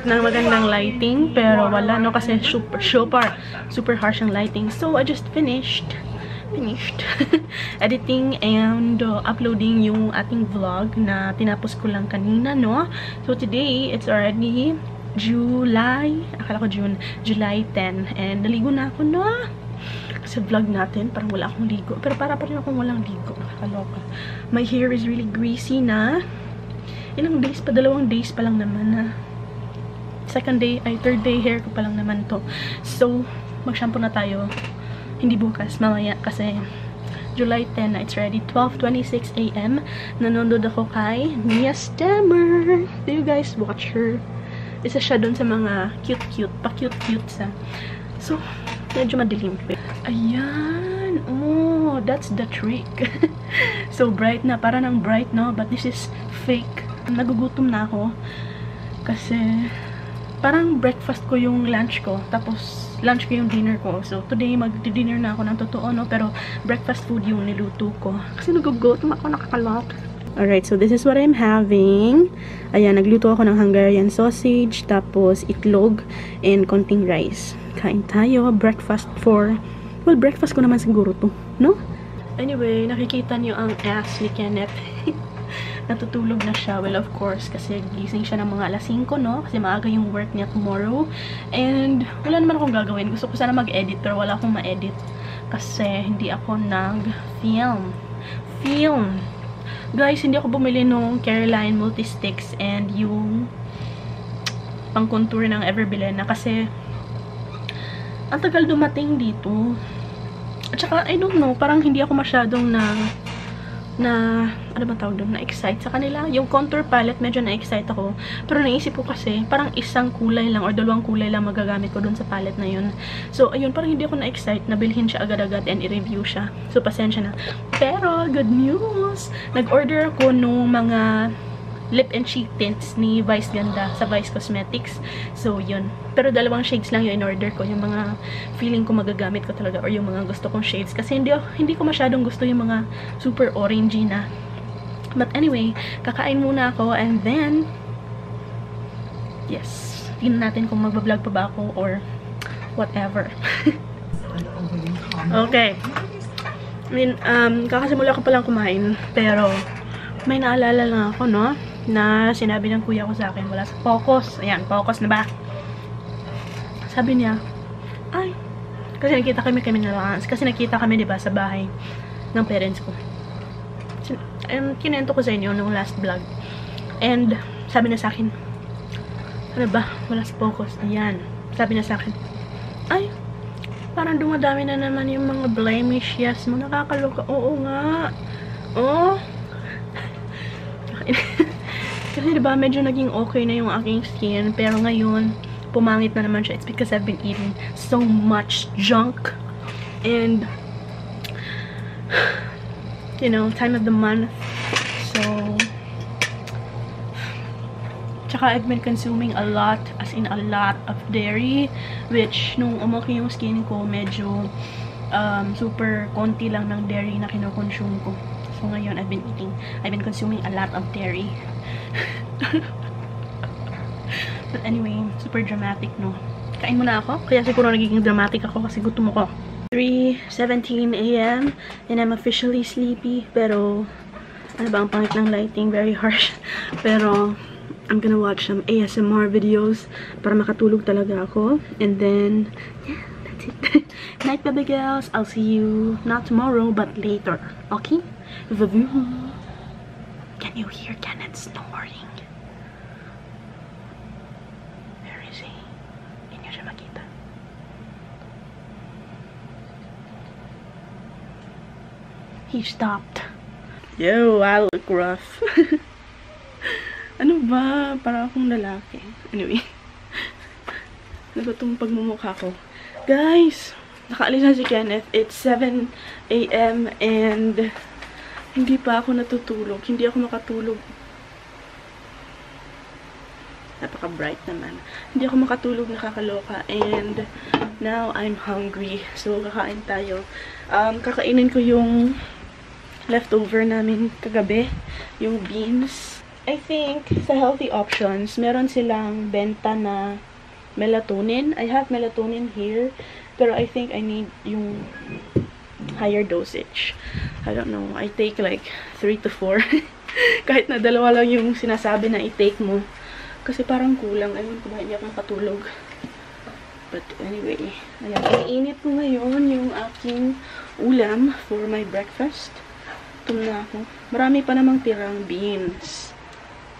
ng magandang lighting, pero wala, no, kasi super harsh ang lighting. So, I just finished editing and uploading yung ating vlog na tinapos ko lang kanina, no? So, today, it's already July 10, and naligo na ako, no? Kasi vlog natin, parang wala akong ligo. Pero para pa rin akong walang ligo. Nakakaloka. My hair is really greasy na. Ilang days pa? 2 days pa lang naman na. Third day hair ko pa lang naman to. So, mag-shampoo na tayo. Hindi bukas, mamaya. Kasi July 10 na. It's already 12:26 AM. Nanonood ako kay Mia Stemmer. Do you guys watch her? Isa siya dun sa mga cute-cute. Pa-cute-cute sa. So, medyo madilim. Ayan. Oh, that's the trick. So, bright na. Para ng bright, no? But this is fake. Nagugutom na ako. Kasi, parang breakfast ko yung lunch ko. Tapos, lunch ko yung dinner ko. So, today, mag-dinner na ako ng totoo, no? Pero, breakfast food yung niluto ko. Kasi nagugutom ako, nakakalok. Alright, so this is what I'm having. Ayan, nagluto ako ng Hungarian sausage, tapos itlog, and konting rice. Kain tayo, breakfast breakfast ko naman siguro to, no? Anyway, nakikita niyo ang ass ni Kenneth. Natutulog na siya. Well, of course, kasi gising siya ng mga 5:00, no? Kasi maaga yung work niya tomorrow. And, wala naman akong gagawin. Gusto ko sana mag-edit, pero wala akong ma-edit. Kasi, hindi ako nag-film. Guys, hindi ako bumili nung Caroline Multisticks and yung pang-contour ng Everbilena kasi ang tagal dumating dito. At saka, I don't know, parang hindi ako masyadong ano ba tawag doon? Na-excite sa kanila. Yung contour palette, medyo na-excite ako. Pero naisip ko kasi, parang isang kulay lang or 2 kulay lang magagamit ko doon sa palette na yun. So, ayun, parang hindi ako na-excite na bilhin siya agad-agad and i-review siya. So, pasensya na. Pero, good news! Nag-order ako nung mga lip and cheek tints ni Vice Ganda sa Vice Cosmetics. So, yun. Pero 2 shades lang yung in-order ko. Yung mga feeling ko magagamit ko talaga or yung mga gusto kong shades. Kasi hindi ko masyadong gusto yung mga super orangey na. But anyway, kakain muna ako and then, yes, tingnan natin kung magbablog pa ba ako or whatever. Okay. I mean, kakasimula ko palang kumain. Pero, may naalala lang ako, no? Na sinabi ng kuya ko sa akin, wala sa focus. Ayan, focus na ba? Sabi niya, ay, kasi nakita kami kasi nakita kami, diba, sa bahay ng parents ko. And kinento ko sa inyo nung last vlog. And, sabi na sa akin, ano ba, wala sa focus. Ayan, sabi na sa akin, ay, parang dumadami na naman yung mga blemishes mo. Nakakaloka. Oo nga. Oh. Kasi diba, medyo naging okay na yung aking skin. Pero ngayon, pumangit na naman siya. It's because I've been eating so much junk. And, you know, time of the month. So, tsaka I've been consuming a lot, as in a lot of dairy. Which, nung umaki yung skin ko, medyo super konti lang ng dairy na kinoconsume ko. So, ngayon, I've been consuming a lot of dairy. But anyway, super dramatic, no? Kain muna ako. Kaya siguro nagiging dramatic ako kasi gutom ako. 3:17 AM and I'm officially sleepy. Pero, ano ba, ang pangit ng lighting. Very harsh. Pero, I'm gonna watch some ASMR videos para makatulog talaga ako. And then, yeah, that's it. Night, baby girls. I'll see you not tomorrow, but later. Okay? Can you hear Kenneth snoring? Where is he? Hindi niyo siya makita. He stopped. Yo, I look rough. Ano ba? Para akong lalaki. Anyway. Ano ba itong pagmumukha ko? Guys! Nakaalis na si Kenneth. It's 7 AM and hindi pa ako natutulog. Hindi ako makatulog. Napaka-bright naman. Hindi ako makatulog, nakakaloka. And now, I'm hungry. So, kakain tayo. Kakainin ko yung leftover namin kagabi. Yung beans. I think sa healthy options, meron silang benta na melatonin. I have melatonin here, pero I think I need yung higher dosage. I don't know. I take like 3 to 4. Kahit na 2 lang yung sinasabi na i-take mo. Kasi parang kulang. Ayun ko ba, hindi ako makatulog. But anyway, ayan. Iniinit ko ngayon yung aking ulam for my breakfast. Tum na ako. Marami pa namang tirang beans.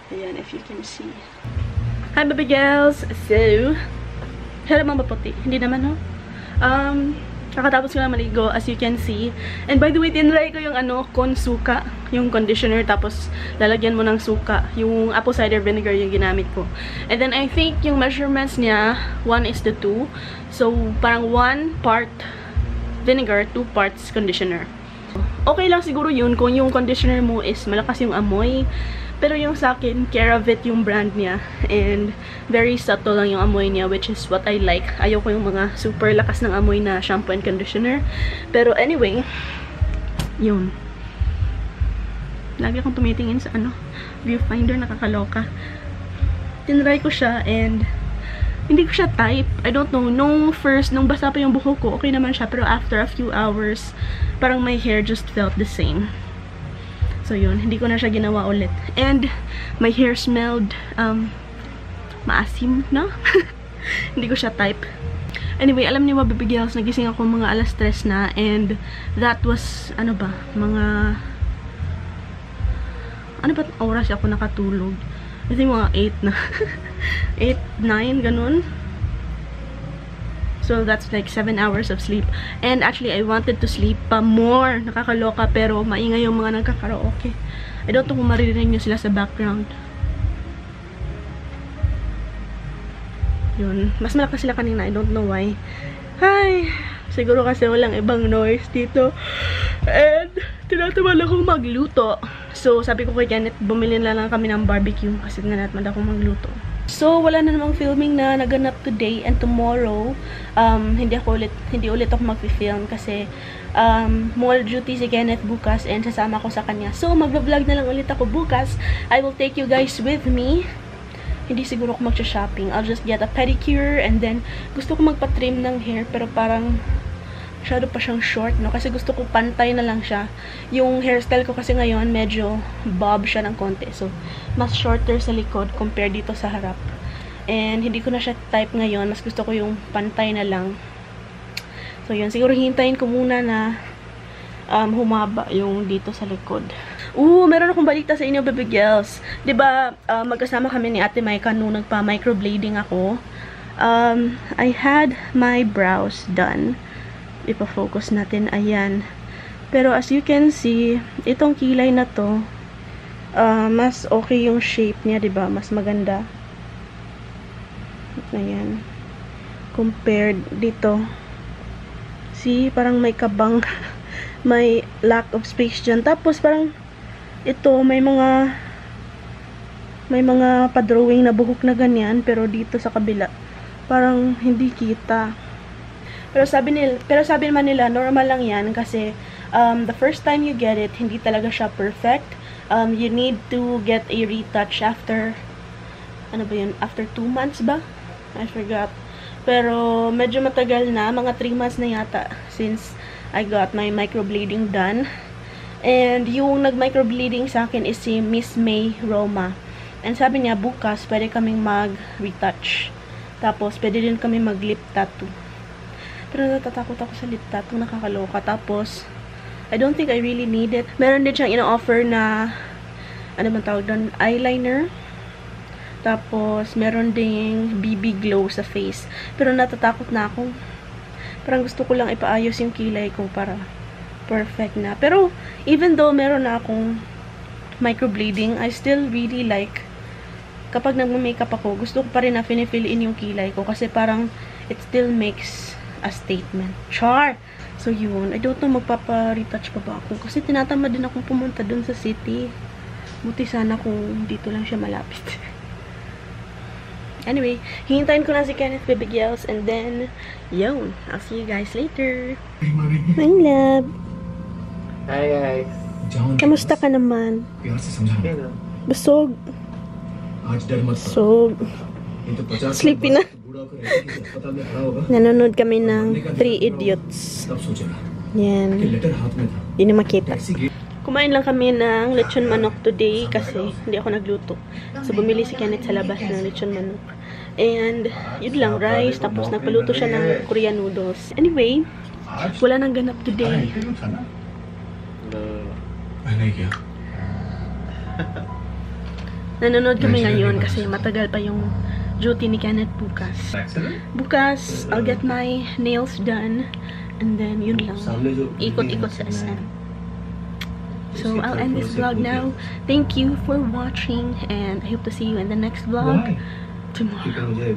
Ayan, if you can see. Hi, baby girls! So, siya naman maputi. Hindi naman, no? Kakatapos ko lang maligo, as you can see. And by the way, tinry ko yung Consuka, yung conditioner, tapos lalagyan mo ng suka. Yung apple cider vinegar yung ginamit ko. And then, I think yung measurements niya, 1:2. So, parang 1 part vinegar, 2 parts conditioner. Okay lang siguro yun kung yung conditioner mo is malakas yung amoy. Pero yung sa akin, Keravit yung brand niya. And very subtle lang yung amoy niya, which is what I like. Ayaw ko yung mga super lakas ng amoy na shampoo and conditioner. Pero anyway, yun. Lagi akong tumitingin sa viewfinder, nakakaloka. Tinry ko siya and hindi ko siya type. I don't know. Nung basa pa yung buhok ko, okay naman siya. Pero after a few hours, parang my hair just felt the same. So yun, hindi ko na siya ginawa ulit. And my hair smelled maasim, no? Hindi ko siya type. Anyway, alam niyo ba, baby girls, nagising ako mga 3:00 na, and that was mga oras ako nakatulog? I think mga 8 na. 8, 9, ganun. So, that's like 7 hours of sleep. And actually, I wanted to sleep pa more. Nakakaloka, pero maingay yung mga nagkakaraoke. I don't know kung maririnig nyo sila sa background. Yun. Mas malakas sila kanina. I don't know why. Ay, siguro kasi walang ibang noise dito. And, tinataman akong magluto. So, sabi ko kay Kenneth, bumili na lang kami ng barbecue. Kasi tinatman akong magluto. So, wala na namang filming na naganap today and tomorrow. Hindi ulit ako mag-film kasi mall duty si Kenneth bukas and sasama ko sa kanya. So, mag-vlog na lang ulit ako bukas. I will take you guys with me. Hindi siguro ako mag-shopping. I'll just get a pedicure and then gusto ko magpa-trim ng hair pero parang masyado pa siyang short, no? Kasi gusto ko pantay na lang siya. Yung hairstyle ko kasi ngayon, medyo bob siya ng konti. So, mas shorter sa likod compared dito sa harap. And, hindi ko na siya type ngayon. Mas gusto ko yung pantay na lang. So, yun. Siguro hintayin ko muna na humaba yung dito sa likod. Meron akong balita sa inyo, baby girls. Diba, magkasama kami ni Ate Maika nung nagpa-microblading ako. I had my brows done. Ipa-focus natin, ayan. Pero as you can see, itong kilay na to, mas okay yung shape niya, diba? Mas maganda. Ayan. Compared dito. See, parang may kabang, may lack of space dyan. Tapos parang, ito, may mga pa-drawing na buhok na ganyan, pero dito sa kabila, parang hindi kita. Pero sabi naman nila, normal lang yan kasi the first time you get it, hindi talaga siya perfect. You need to get a retouch after, after 2 months ba? I forgot. Pero medyo matagal na, mga 3 months na yata since I got my microblading done. And yung nag-microblading sa akin is si Miss May Roma. And sabi niya, bukas pwede kaming mag-retouch. Tapos pwede din kami mag-lip tattoo. Pero natatakot ako sa lip tattoo, nakakaloka. Tapos, I don't think I really need it. Meron din siyang ina-offer na, tawag doon, eyeliner. Tapos, meron ding BB glow sa face. Pero natatakot na ako. Parang gusto ko lang ipaayos yung kilay ko para perfect na. Pero, even though meron na akong microblading, I still really like, kapag nagma-makeup ako, gusto ko pa rin na finifill in yung kilay ko. Kasi parang, it still makes a statement. Char! So, yun. I don't know, magpapa-retouch pa ba ako? Kasi tinatamad din akong pumunta dun sa city. Buti sana kung dito lang siya malapit. Anyway, hihintayin ko na si Kenneth, baby girls, and then, yun. I'll see you guys later. My love. Hi, guys. Kamusta ka naman? Busog. So, sleepy na. Nanonood kami ng 3 Idiots. Yan. Hindi na makita. Kumain lang kami ng lechon manok today kasi hindi ako nagluto. So, bumili si Kenneth sa labas ng lechon manok. And, yun lang, rice. Tapos, nagpaluto siya ng Korean noodles. Anyway, wala nang ganap today. Nanonood kami ngayon kasi matagal pa yung duty ni Kenneth bukas. Bukas, I'll get my nails done. And then, yun lang. Ikot-ikot sa SM. So, I'll end this vlog now. Thank you for watching. And I hope to see you in the next vlog tomorrow.